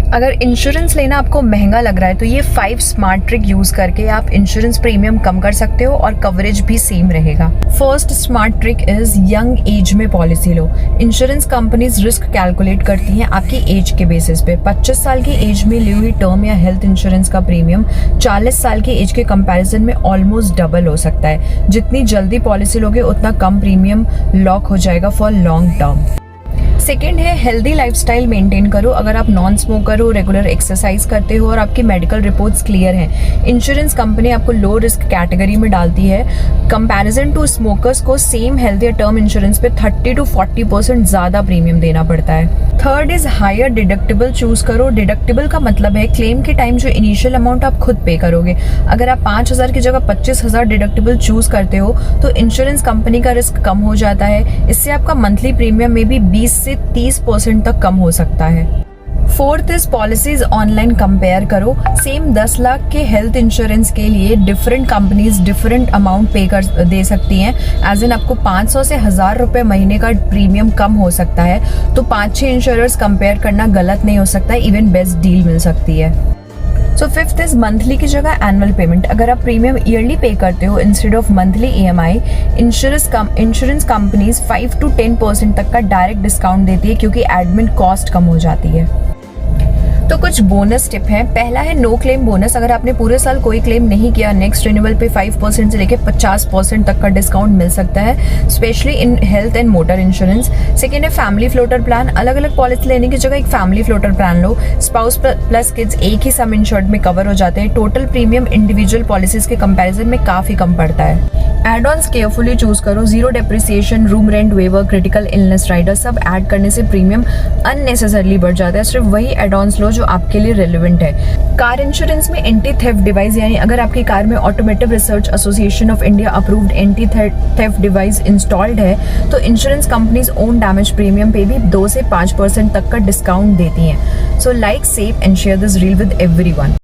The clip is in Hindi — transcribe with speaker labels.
Speaker 1: अगर इंश्योरेंस लेना आपको महंगा लग रहा है तो ये 5 स्मार्ट ट्रिक यूज करके आप इंश्योरेंस प्रीमियम कम कर सकते हो और कवरेज भी सेम रहेगा। First smart trick is young age में पॉलिसी लो। इंश्योरेंस कंपनीज रिस्क कैलकुलेट करती हैं आपकी एज के बेसिस पे। 25 साल की एज में ली हुई टर्म या हेल्थ इंश्योरेंस का प्रीमियम 40 साल की एज के कंपैरिजन में ऑलमोस्ट डबल हो सकता है। जितनी जल्दी पॉलिसी लोगे उतना कम प्रीमियम लॉक हो जाएगा फॉर लॉन्ग टर्म। सेकेंड है हेल्दी लाइफस्टाइल मेंटेन करो। अगर आप नॉन स्मोकर हो, रेगुलर एक्सरसाइज करते हो और आपकी मेडिकल रिपोर्ट्स क्लियर हैं, इंश्योरेंस कंपनी आपको लो रिस्क कैटेगरी में डालती है। कंपैरिजन टू स्मोकर्स को सेम हेल्थ या टर्म इंश्योरेंस पे 30 to 40% ज्यादा प्रीमियम देना पड़ता है। Third is higher deductible choose करो। डिडक्टिबल का मतलब है क्लेम के टाइम जो इनिशियल अमाउंट आप खुद पे करोगे। अगर आप 5,000 की जगह 25,000 डिडक्टिबल चूज करते हो तो इंश्योरेंस कंपनी का रिस्क कम हो जाता है। इससे आपका मंथली प्रीमियम में भी 20 से 30% तक कम हो सकता है। Fourth is policies online compare करो। सेम 10 लाख के हेल्थ इंश्योरेंस के लिए डिफरेंट कंपनीज डिफरेंट अमाउंट पे कर दे सकती हैं। एज इन आपको 500 से 1,000 रुपए महीने का प्रीमियम कम हो सकता है। तो 5-6 इंश्योरर्स कंपेयर करना गलत नहीं हो सकता, इवन बेस्ट डील मिल सकती है। सो फिफ्थ इज मंथली की जगह एनुअल पेमेंट। अगर आप प्रीमियम ईयरली पे करते हो instead of monthly EMI, insurance companies 5 to 10% तक का डायरेक्ट डिस्काउंट देती है क्योंकि एडमिन कॉस्ट कम हो जाती है। तो कुछ बोनस टिप है। पहला है नो क्लेम बोनस। अगर आपने पूरे साल कोई क्लेम नहीं किया, नेक्स्ट रिन्यूअल पे 5% से लेके 50% तक का डिस्काउंट मिल सकता है, specially in health and motor insurance. Second है फैमिली फ्लोटर प्लान। अलग अलग पॉलिसी लेने की जगह एक फैमिली फ्लोटर प्लान लो। स्पाउस प्लस किड्स एक ही सम इंश्योर्ड में कवर हो जाते हैं। टोटल प्रीमियम इंडिविजुअल पॉलिसीज के कंपैरिजन में काफी कम पड़ता है। एड ऑन्स केयरफुली चूज करो। Zero depreciation, room rent waiver, critical illness rider सब ऐड करने से प्रीमियम अननेसेसरली बढ़ जाता है। सिर्फ वही एड ऑन्स लो जो आपके लिए रेलेवेंट है। कार इंश्योरेंस में एंटी थेफ्ट डिवाइस, यानी अगर आपकी कार में automotive research association of India approved anti theft device installed है तो insurance companies own damage premium पे भी 2 से 5% तक का डिस्काउंट देती हैं। So like, save and share this reel with everyone.